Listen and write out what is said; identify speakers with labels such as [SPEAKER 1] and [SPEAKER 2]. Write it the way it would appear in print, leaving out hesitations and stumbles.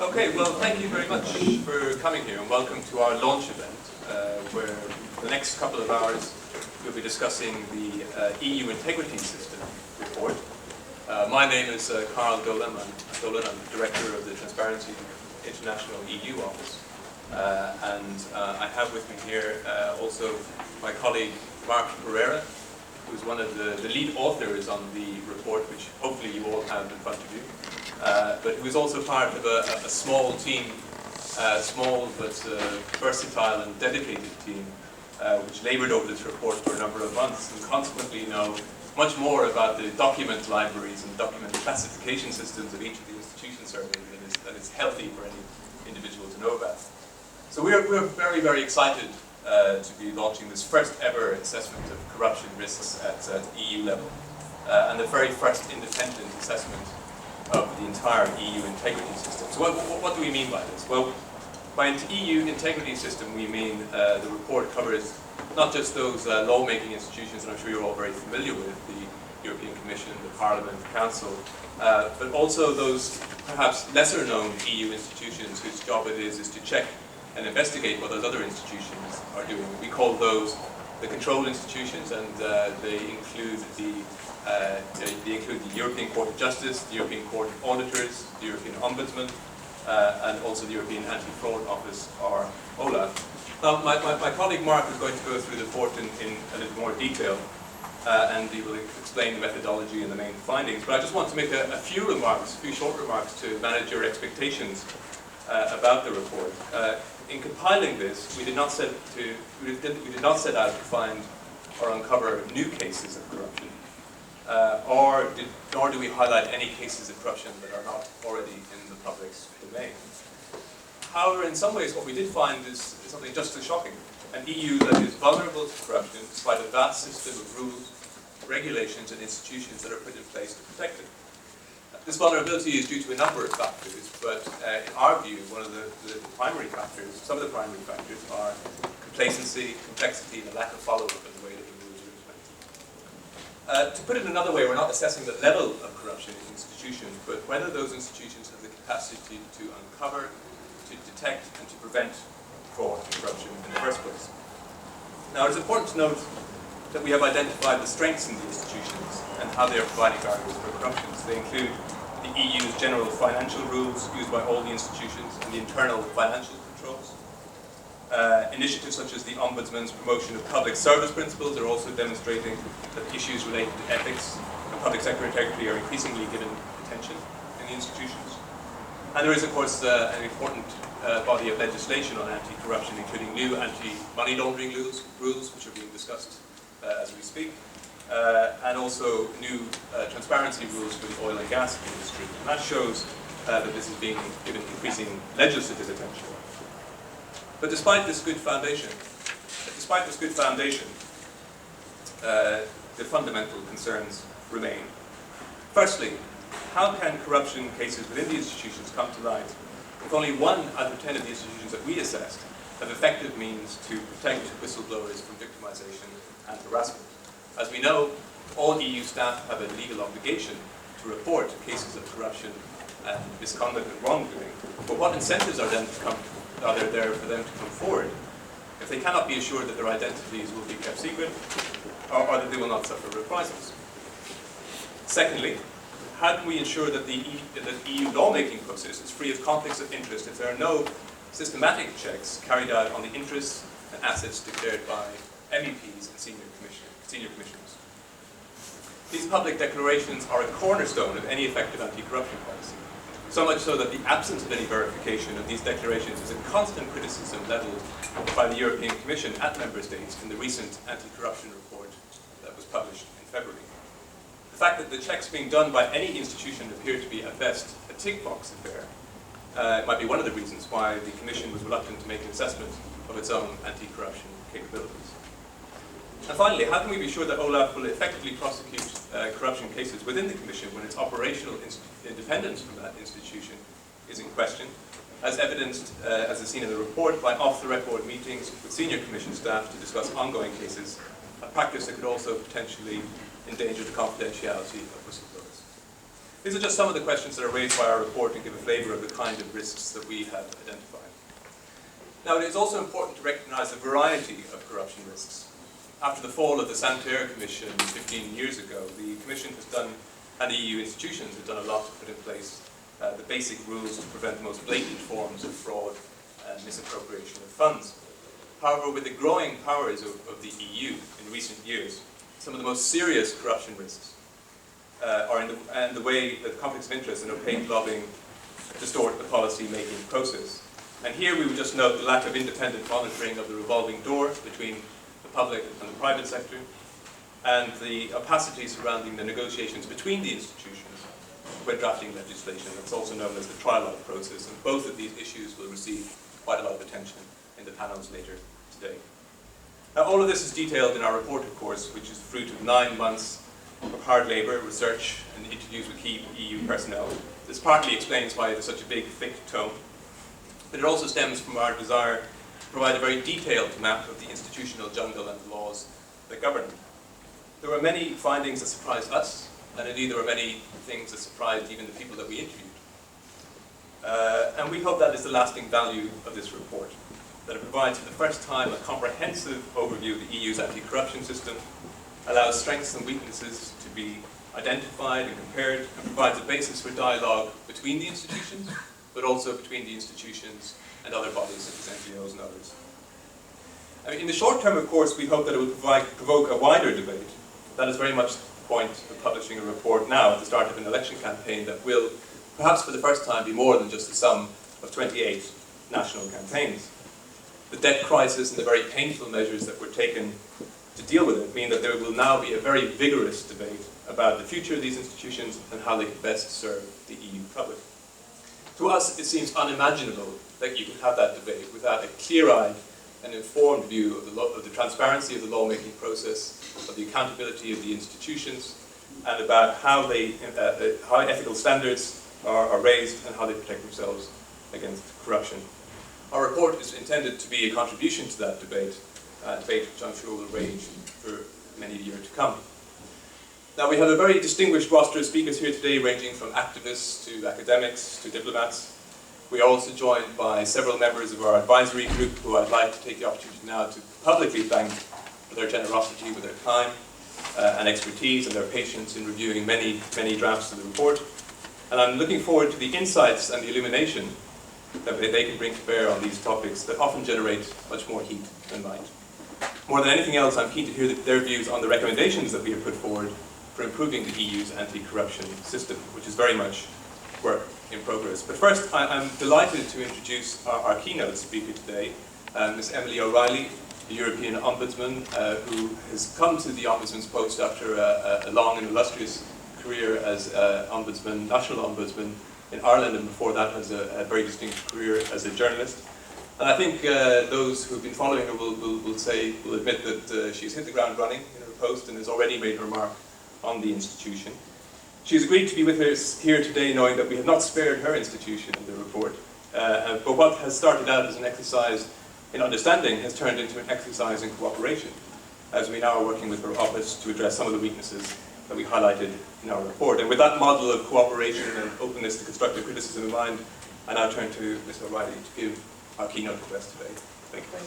[SPEAKER 1] Okay, well, thank you very much for coming here and welcome to our launch event, where for the next couple of hours we'll be discussing the EU Integrity System report. My name is Dolan. I'm the Director of the Transparency International EU Office. And I have with me here also my colleague Mark Pereira, who's one of the lead authors on the report, which hopefully you all have in front of you. But who is also part of a small team, small but versatile and dedicated team, which laboured over this report for a number of months and consequently know much more about the document libraries and document classification systems of each of the institutions surveyed than is healthy for any individual to know about. So we're very, very excited to be launching this first ever assessment of corruption risks at EU level, and the very first independent assessment of the entire EU integrity system. So what do we mean by this? Well, by EU integrity system we mean the report covers not just those lawmaking institutions that I'm sure you're all very familiar with, the European Commission, the Parliament, the Council, but also those perhaps lesser known EU institutions whose job it is to check and investigate what those other institutions are doing. We call those the control institutions, and they include the European Court of Justice, the European Court of Auditors, the European Ombudsman, and also the European Anti-Fraud Office, or OLAF. Now, my colleague Mark is going to go through the report in a little more detail, and he will explain the methodology and the main findings. But I just want to make a few short remarks to manage your expectations about the report. In compiling this, we did not set out to find or uncover new cases of corruption, nor do we highlight any cases of corruption that are not already in the public's domain. However, in some ways, what we did find is something just as shocking: an EU that is vulnerable to corruption despite a vast system of rules, regulations, and institutions that are put in place to protect it. This vulnerability is due to a number of factors, but in our view, some of the primary factors are complacency, complexity, and a lack of follow-up in the way that the rules are implemented. To put it another way, we're not assessing the level of corruption in institutions, but whether those institutions have the capacity to uncover, to detect, and to prevent fraud and corruption in the first place. Now, it's important to note that we have identified the strengths in the institutions and how they are providing barriers for corruption. They include the EU's general financial rules used by all the institutions and the internal financial controls. Initiatives such as the Ombudsman's promotion of public service principles are also demonstrating that issues related to ethics and public sector integrity are increasingly given attention in the institutions. And there is, of course, an important body of legislation on anti-corruption, including new anti-money laundering rules, which are being discussed as we speak, and also new transparency rules for the oil and gas industry. And that shows that this is being given increasing legislative attention. But despite this good foundation, the fundamental concerns remain. Firstly, how can corruption cases within the institutions come to light if only 1 out of 10 of the institutions that we assessed have effective means to protect whistleblowers from victimization and harassment? As we know, all EU staff have a legal obligation to report cases of corruption and misconduct and wrongdoing. But what incentives are there for them to come forward if they cannot be assured that their identities will be kept secret or that they will not suffer reprisals? Secondly, how can we ensure that the EU lawmaking process is free of conflicts of interest if there are no systematic checks carried out on the interests and assets declared by MEPs and senior commissioners? These public declarations are a cornerstone of any effective anti-corruption policy, so much so that the absence of any verification of these declarations is a constant criticism levelled by the European Commission at Member States in the recent anti-corruption report that was published in February. The fact that the checks being done by any institution appear to be, at best, a tick-box affair might be one of the reasons why the Commission was reluctant to make an assessment of its own anti-corruption capabilities. And finally, how can we be sure that OLAF will effectively prosecute corruption cases within the Commission when its operational independence from that institution is in question, as evidenced, as is seen in the report, by off-the-record meetings with senior Commission staff to discuss ongoing cases, a practice that could also potentially endanger the confidentiality of whistleblowers. These are just some of the questions that are raised by our report and give a flavour of the kind of risks that we have identified. Now, it is also important to recognise the variety of corruption risks. After the fall of the Santer Commission 15 years ago, the Commission has done, and the EU institutions have done a lot to put in place the basic rules to prevent the most blatant forms of fraud and misappropriation of funds. However, with the growing powers of the EU in recent years, some of the most serious corruption risks are in the way that conflicts of interest and opaque lobbying distort the policy-making process. And here we would just note the lack of independent monitoring of the revolving door between the public and the private sector, and the opacity surrounding the negotiations between the institutions when drafting legislation. That's also known as the trilogue process, and both of these issues will receive quite a lot of attention in the panels later today. Now, all of this is detailed in our report, of course, which is the fruit of 9 months of hard labour, research, and interviews with key EU personnel. This partly explains why there's such a big, thick tome, but it also stems from our desire to provide a very detailed map of the institutional jungle and the laws that govern it. There were many findings that surprised us, and indeed there were many things that surprised even the people that we interviewed. And we hope that is the lasting value of this report, that it provides for the first time a comprehensive overview of the EU's anti-corruption system, allows strengths and weaknesses to be identified and compared, and provides a basis for dialogue between the institutions, but also between the institutions and other bodies such as NGOs and others. I mean, in the short term, of course, we hope that it will provoke a wider debate. That is very much the point of publishing a report now at the start of an election campaign that will, perhaps for the first time, be more than just the sum of 28 national campaigns. The debt crisis and the very painful measures that were taken to deal with it mean that there will now be a very vigorous debate about the future of these institutions and how they can best serve the EU public. To us, it seems unimaginable that you could have that debate without a clear-eyed and informed view of the transparency of the lawmaking process, of the accountability of the institutions, and about how ethical standards are raised and how they protect themselves against corruption. Our report is intended to be a contribution to that debate, a debate which I'm sure will rage for many years to come. Now, we have a very distinguished roster of speakers here today, ranging from activists to academics to diplomats. We are also joined by several members of our advisory group who I'd like to take the opportunity now to publicly thank for their generosity with their time and expertise and their patience in reviewing many, many drafts of the report. And I'm looking forward to the insights and the illumination that they can bring to bear on these topics that often generate much more heat than light. More than anything else, I'm keen to hear their views on the recommendations that we have put forward for improving the EU's anti-corruption system, which is very much work in progress. But first, I'm delighted to introduce our keynote speaker today, Ms. Emily O'Reilly, the European Ombudsman, who has come to the Ombudsman's post after a long and illustrious career as Ombudsman, National Ombudsman in Ireland, and before that has a very distinct career as a journalist. And I think those who have been following her will admit that she's hit the ground running in her post and has already made her mark on the institution. She's agreed to be with us here today knowing that we have not spared her institution in the report, but what has started out as an exercise in understanding has turned into an exercise in cooperation, as we now are working with her office to address some of the weaknesses that we highlighted in our report. And with that model of cooperation and openness to constructive criticism in mind, I now turn to Ms. O'Reilly to give our keynote address today. Thank you.